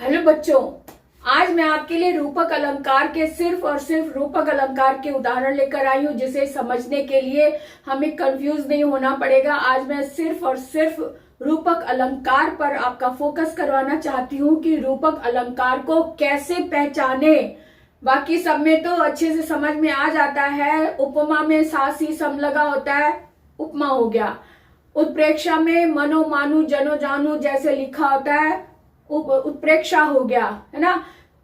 Hello बच्चों, आज मैं आपके लिए रूपक अलंकार के सिर्फ और सिर्फ रूपक अलंकार के उदाहरण लेकर आई हूँ, जिसे समझने के लिए हमें कंफ्यूज नहीं होना पड़ेगा। आज मैं सिर्फ और सिर्फ रूपक अलंकार पर आपका फोकस करवाना चाहती हूँ कि रूपक अलंकार को कैसे पहचाने। बाकी सब में तो अच्छे से समझ में आ जाता है। उपमा में सा सी सम लगा होता है, उपमा हो गया। उत्प्रेक्षा में मनो मानु जनो जानू जैसे लिखा होता है, उत्प्रेक्षा हो गया, है ना।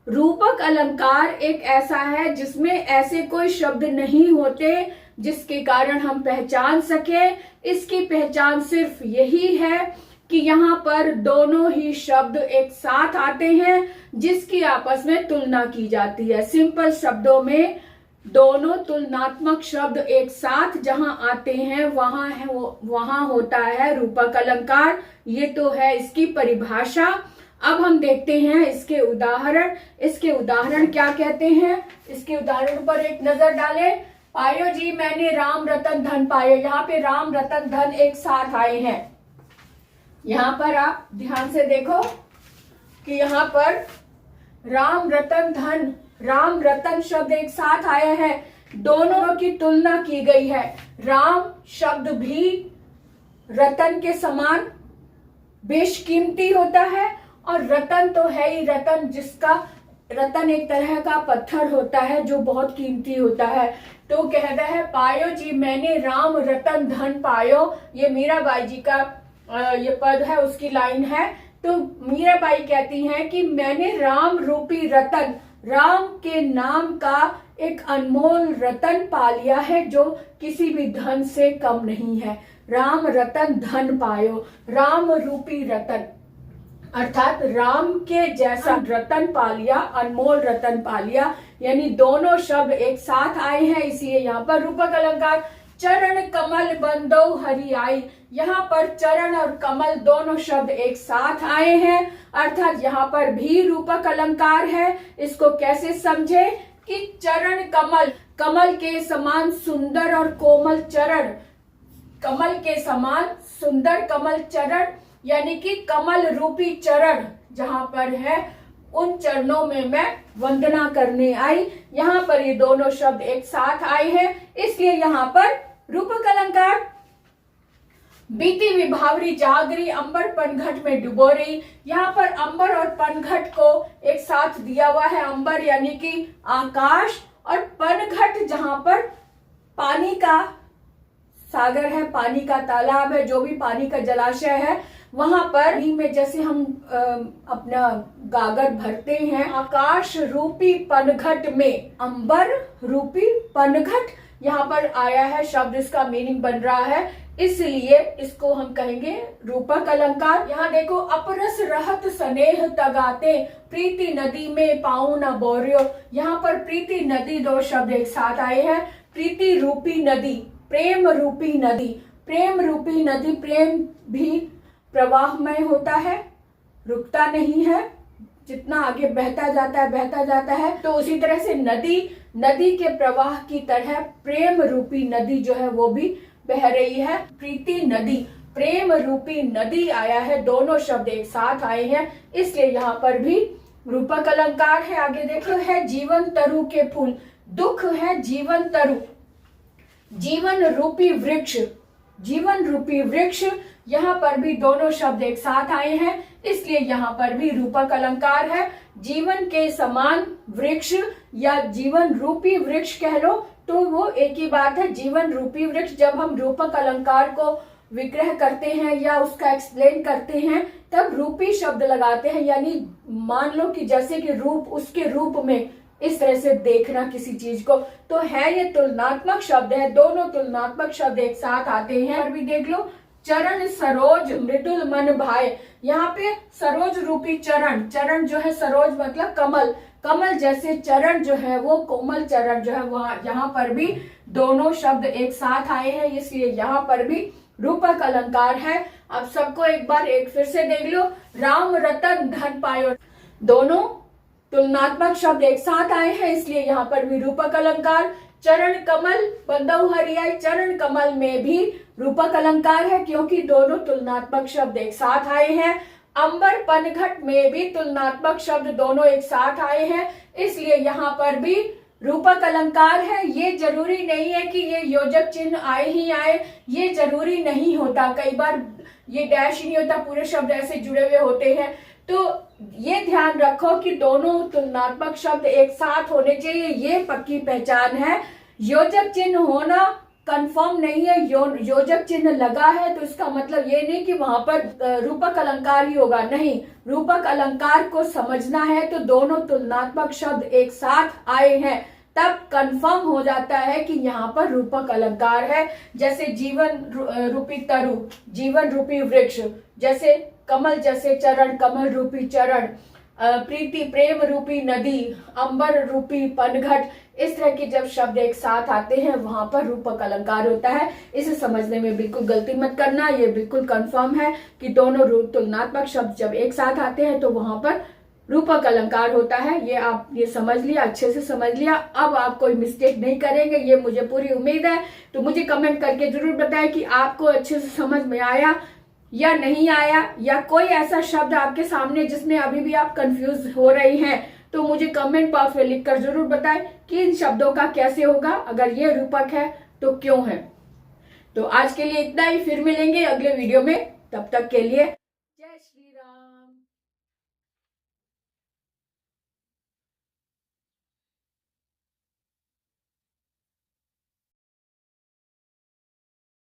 रूपक अलंकार एक ऐसा है जिसमें ऐसे कोई शब्द नहीं होते जिसके कारण हम पहचान सके। इसकी पहचान सिर्फ यही है कि यहाँ पर दोनों ही शब्द एक साथ आते हैं जिसकी आपस में तुलना की जाती है। सिंपल शब्दों में दोनों तुलनात्मक शब्द एक साथ जहां आते हैं वहां होता है रूपक अलंकार। ये तो है इसकी परिभाषा। अब हम देखते हैं इसके उदाहरण। इसके उदाहरण क्या कहते हैं, इसके उदाहरण पर एक नजर डालें। पायो जी मैंने राम रतन धन पायो। यहाँ पे राम रतन धन एक साथ आए हैं। यहाँ पर आप ध्यान से देखो कि यहाँ पर राम रतन धन, राम रतन शब्द एक साथ आया है। दोनों की तुलना की गई है। राम शब्द भी रतन के समान बेशकीमती होता है, और रतन तो है ही रतन, जिसका रतन एक तरह का पत्थर होता है जो बहुत कीमती होता है। तो कहता है पायो जी मैंने राम रतन धन पायो। ये मीराबाई जी का ये पद है, उसकी लाइन है। तो मीराबाई कहती हैं कि मैंने राम रूपी रतन, राम के नाम का एक अनमोल रतन पा लिया है जो किसी भी धन से कम नहीं है। राम रतन धन पायो, राम रूपी रतन अर्थात राम के जैसा रतन पा लिया, अनमोल रतन पा लिया। यानी दोनों शब्द एक साथ आए हैं, इसलिए यहाँ पर रूपक अलंकार। चरण कमल बंदो हरियाई, यहाँ पर चरण और कमल दोनों शब्द एक साथ आए हैं, अर्थात यहाँ पर भी रूपक अलंकार है। इसको कैसे समझे कि चरण कमल, कमल के समान सुंदर और कोमल चरण, कमल के समान सुंदर कमल चरण, यानी कि कमल रूपी चरण जहां पर है उन चरणों में मैं वंदना करने आई। यहाँ पर ये दोनों शब्द एक साथ आए हैं, इसलिए यहाँ पर रूपक अलंकार। बीती विभावरी जागरी अंबर पनघट में डुबो रही। यहाँ पर अंबर और पनघट को एक साथ दिया हुआ है। अंबर यानी कि आकाश, और पनघट जहां पर पानी का सागर है, पानी का तालाब है, जो भी पानी का जलाशय है, वहां पर में जैसे हम अपना गागर भरते हैं। आकाश रूपी पनघट में अंबर रूपी पनघट यहाँ पर आया है शब्द, इसका मीनिंग बन रहा है, इसलिए इसको हम कहेंगे रूपक अलंकार। यहाँ देखो, अपरस रहत स्नेह तगाते, प्रीति नदी में पाऊं न बोरियो। यहाँ पर प्रीति नदी दो शब्द एक साथ आए हैं। प्रीति रूपी नदी, प्रेम रूपी नदी। प्रेम रूपी नदी, प्रेम भी प्रवाहमय होता है, रुकता नहीं है, जितना आगे बहता जाता है। तो उसी तरह से नदी, नदी के प्रवाह की तरह प्रेम रूपी नदी जो है वो भी बह रही है। प्रीति नदी, प्रेम रूपी नदी आया है, दोनों शब्द एक साथ आए हैं, इसलिए यहाँ पर भी रूपक अलंकार है। आगे देखो, है जीवन तरु के फूल, दुख है जीवन तरु, जीवन रूपी वृक्ष, जीवन रूपी वृक्ष, यहाँ पर भी दोनों शब्द एक साथ आए हैं, इसलिए यहाँ पर भी रूपक अलंकार है। जीवन के समान वृक्ष या जीवन रूपी वृक्ष कह लो तो वो एक ही बात है। जीवन रूपी वृक्ष, जब हम रूपक अलंकार को विग्रह करते हैं या उसका एक्सप्लेन करते हैं तब रूपी शब्द लगाते हैं। यानी मान लो कि जैसे कि रूप, उसके रूप में इस तरह से देखना किसी चीज को, तो है ये तुलनात्मक शब्द है। दोनों तुलनात्मक शब्द एक साथ आते हैं। और भी देख लो, चरण सरोज मृदुल मन भाए। यहाँ पे सरोज रूपी चरण, चरण जो है सरोज मतलब कमल, कमल जैसे चरण जो है वो कोमल चरण जो है वहां, यहाँ पर भी दोनों शब्द एक साथ आए हैं, इसलिए यहाँ पर भी रूपक अलंकार है। अब सबको एक बार एक फिर से देख लो, राम रतन धन पायो, दोनों तुलनात्मक शब्द एक साथ आए हैं, इसलिए यहाँ पर भी रूपक अलंकार। चरण कमल बंदौ हरियाई, चरण कमल में भी रूपक अलंकार है क्योंकि दोनों तुलनात्मक शब्द एक साथ आए हैं। अंबर पनघट में भी तुलनात्मक शब्द दोनों एक साथ आए हैं, इसलिए यहाँ पर भी रूपक अलंकार है। ये जरूरी नहीं है कि ये योजक चिन्ह आए ही आए, ये जरूरी नहीं होता। कई बार ये डैश ही नहीं होता, पूरे शब्द ऐसे जुड़े हुए होते हैं। तो ये ध्यान रखो कि दोनों तुलनात्मक शब्द एक साथ होने चाहिए, ये पक्की पहचान है। योजक चिन्ह होना कंफर्म नहीं है। योजक चिन्ह लगा है तो इसका मतलब ये नहीं कि वहां पर रूपक अलंकार ही होगा, नहीं। रूपक अलंकार को समझना है तो दोनों तुलनात्मक शब्द एक साथ आए हैं, तब कंफर्म हो जाता है कि यहाँ पर रूपक अलंकार है। जैसे जीवन रूपी तरु, जीवन रूपी वृक्ष, जैसे कमल जैसे चरण, कमल रूपी चरण, प्रीति प्रेम रूपी नदी, अंबर रूपी पनघट। इस तरह के जब शब्द एक साथ आते हैं वहां पर रूपक अलंकार होता है। इसे समझने में बिल्कुल गलती मत करना, ये बिल्कुल कंफर्म है कि दोनों तुलनात्मक शब्द जब एक साथ आते हैं तो वहां पर रूपक अलंकार होता है। ये आप ये समझ लिया, अच्छे से समझ लिया। अब आप कोई मिस्टेक नहीं करेंगे, ये मुझे पूरी उम्मीद है। तो मुझे कमेंट करके जरूर बताएं कि आपको अच्छे से समझ में आया या नहीं आया, या कोई ऐसा शब्द आपके सामने जिसमें अभी भी आप कंफ्यूज हो रही हैं, तो मुझे कमेंट बॉक्स में लिखकर जरूर बताएं कि इन शब्दों का कैसे होगा, अगर ये रूपक है तो क्यों है। तो आज के लिए इतना ही, फिर मिलेंगे अगले वीडियो में। तब तक के लिए जय श्री राम।